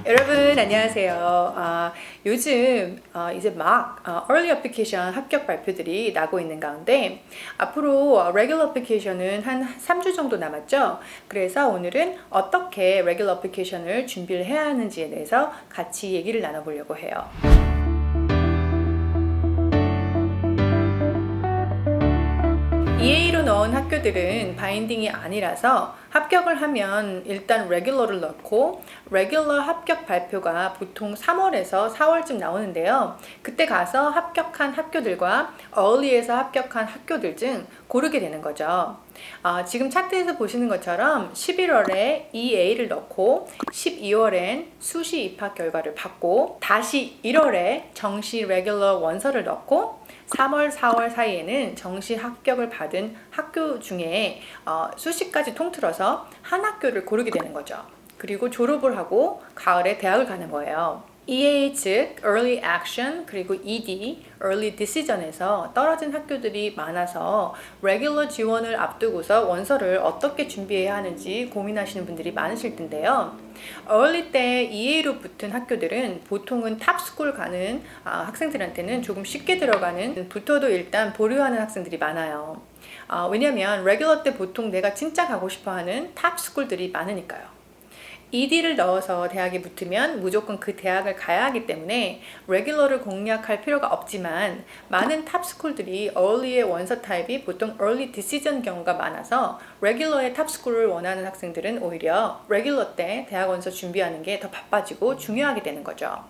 여러분 안녕하세요. 요즘 이제 막 early application 합격 발표들이 나고 있는 가운데 앞으로 regular application은 한 3주 정도 남았죠. 그래서 오늘은 어떻게 regular application을 준비를 해야 하는지에 대해서 같이 얘기를 나눠보려고 해요. EA로 넣은 학교들은 바인딩이 아니라서 합격을 하면 일단 레귤러를 넣고 레귤러 합격 발표가 보통 3월에서 4월쯤 나오는데요. 그때 가서 합격한 학교들과 early에서 합격한 학교들 중 고르게 되는 거죠. 지금 차트에서 보시는 것처럼 11월에 EA를 넣고 12월엔 수시 입학 결과를 받고 다시 1월에 정시 레귤러 원서를 넣고 3월, 4월 사이에는 정시 합격을 받은 학교 중에 수시까지 통틀어서 한 학교를 고르게 되는 거죠. 그리고 졸업을 하고 가을에 대학을 가는 거예요. EA 즉 Early Action 그리고 ED Early Decision에서 떨어진 학교들이 많아서 Regular 지원을 앞두고서 원서를 어떻게 준비해야 하는지 고민하시는 분들이 많으실 텐데요. Early 때 EA로 붙은 학교들은 보통은 탑스쿨 가는 학생들한테는 조금 쉽게 들어가는 붙어도 일단 보류하는 학생들이 많아요. 왜냐면 Regular 때 보통 내가 진짜 가고 싶어하는 탑스쿨들이 많으니까요. ED를 넣어서 대학에 붙으면 무조건 그 대학을 가야 하기 때문에 레귤러를 공략할 필요가 없지만 많은 탑스쿨들이 early의 원서 타입이 보통 early decision 경우가 많아서 레귤러의 탑스쿨을 원하는 학생들은 오히려 레귤러 때 대학 원서 준비하는 게 더 바빠지고 중요하게 되는 거죠.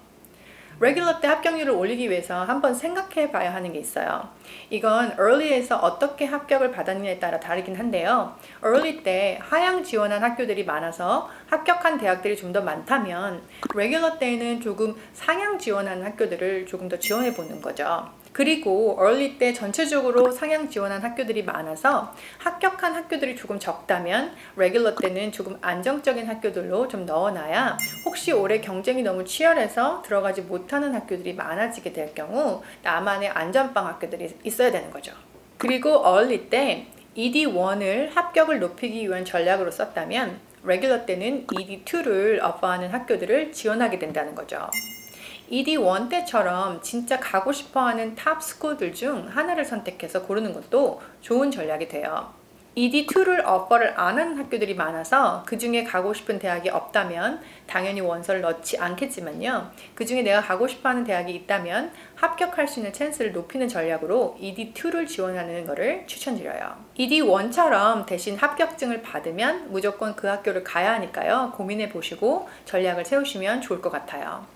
레귤러 때 합격률을 올리기 위해서 한번 생각해 봐야 하는 게 있어요. 이건 early에서 어떻게 합격을 받았느냐에 따라 다르긴 한데요. early 때 하향 지원한 학교들이 많아서 합격한 대학들이 좀 더 많다면 레귤러 때에는 조금 상향 지원한 학교들을 조금 더 지원해 보는 거죠. 그리고 early 때 전체적으로 상향 지원한 학교들이 많아서 합격한 학교들이 조금 적다면 레귤러 때는 조금 안정적인 학교들로 좀 넣어놔야 혹시 올해 경쟁이 너무 치열해서 들어가지 못하는 학교들이 많아지게 될 경우 나만의 안전빵 학교들이 있어야 되는 거죠. 그리고 early 때 ED1을 합격을 높이기 위한 전략으로 썼다면 레귤러 때는 ED2를 오퍼하는 학교들을 지원하게 된다는 거죠. ED1 때처럼 진짜 가고 싶어하는 탑 스쿨들 중 하나를 선택해서 고르는 것도 좋은 전략이 돼요. ED2를 오퍼를 안 하는 학교들이 많아서 그 중에 가고 싶은 대학이 없다면 당연히 원서를 넣지 않겠지만요. 그 중에 내가 가고 싶어하는 대학이 있다면 합격할 수 있는 찬스를 높이는 전략으로 ED2를 지원하는 것을 추천드려요. ED1처럼 대신 합격증을 받으면 무조건 그 학교를 가야 하니까요. 고민해 보시고 전략을 세우시면 좋을 것 같아요.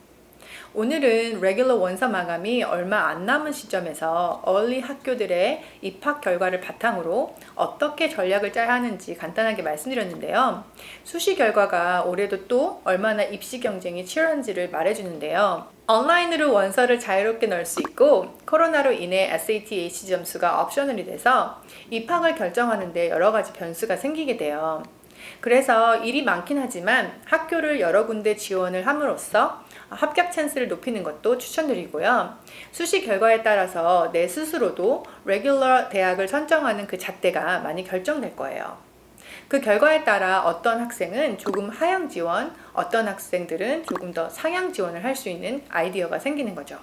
오늘은 레귤러 원서 마감이 얼마 안 남은 시점에서 early 학교들의 입학 결과를 바탕으로 어떻게 전략을 짜야 하는지 간단하게 말씀드렸는데요. 수시 결과가 올해도 또 얼마나 입시 경쟁이 치열한지를 말해주는데요. 온라인으로 원서를 자유롭게 넣을 수 있고 코로나로 인해 SAT, AC 점수가 옵셔널이 돼서 입학을 결정하는데 여러 가지 변수가 생기게 돼요. 그래서 일이 많긴 하지만 학교를 여러 군데 지원을 함으로써 합격 찬스를 높이는 것도 추천드리고요. 수시 결과에 따라서 내 스스로도 레귤러 대학을 선정하는 그 잣대가 많이 결정될 거예요. 그 결과에 따라 어떤 학생은 조금 하향 지원, 어떤 학생들은 조금 더 상향 지원을 할 수 있는 아이디어가 생기는 거죠.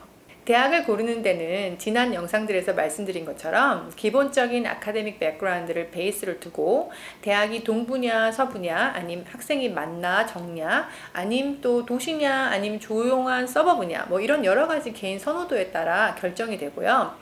대학을 고르는 데는 지난 영상들에서 말씀드린 것처럼 기본적인 아카데믹 백그라운드를 베이스로 두고 대학이 동부냐 서부냐 아님 학생이 많나 적냐 아님 또 도시냐 아님 조용한 서버브냐 뭐 이런 여러 가지 개인 선호도에 따라 결정이 되고요.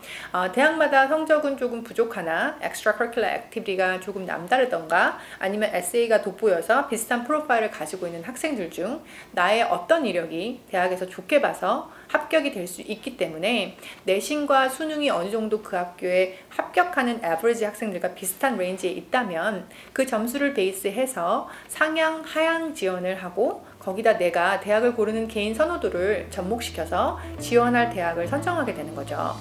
대학마다 성적은 조금 부족하나 extracurricular activity가 조금 남다르던가 아니면 에세이가 돋보여서 비슷한 프로파일을 가지고 있는 학생들 중 나의 어떤 이력이 대학에서 좋게 봐서 합격이 될 수 있기 때문에 내신과 수능이 어느 정도 그 학교에 합격하는 average 학생들과 비슷한 레인지에 있다면 그 점수를 베이스해서 상향, 하향 지원을 하고 거기다 내가 대학을 고르는 개인 선호도를 접목시켜서 지원할 대학을 선정하게 되는 거죠.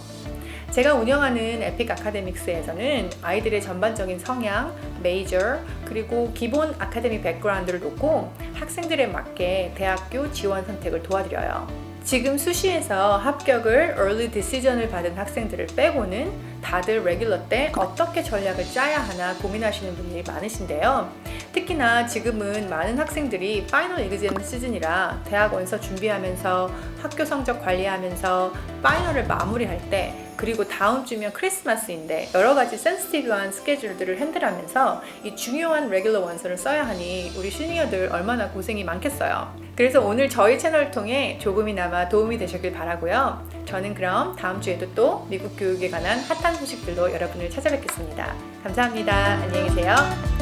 제가 운영하는 에픽 아카데믹스에서는 아이들의 전반적인 성향, 메이저, 그리고 기본 아카데믹 백그라운드를 놓고 학생들에 맞게 대학교 지원 선택을 도와드려요. 지금 수시에서 합격을 early decision을 받은 학생들을 빼고는 다들 레귤러 때 어떻게 전략을 짜야 하나 고민하시는 분들이 많으신데요. 특히나 지금은 많은 학생들이 파이널 exam 시즌이라 대학 원서 준비하면서 학교 성적 관리하면서 파이널을 마무리할 때, 그리고 다음 주면 크리스마스인데 여러 가지 센시티브한 스케줄들을 핸들하면서 이 중요한 레귤러 원서를 써야 하니 우리 시니어들 얼마나 고생이 많겠어요. 그래서 오늘 저희 채널을 통해 조금이나마 도움이 되셨길 바라고요. 저는 그럼 다음 주에도 또 미국 교육에 관한 핫한 소식들로 여러분을 찾아뵙겠습니다. 감사합니다. 안녕히 계세요.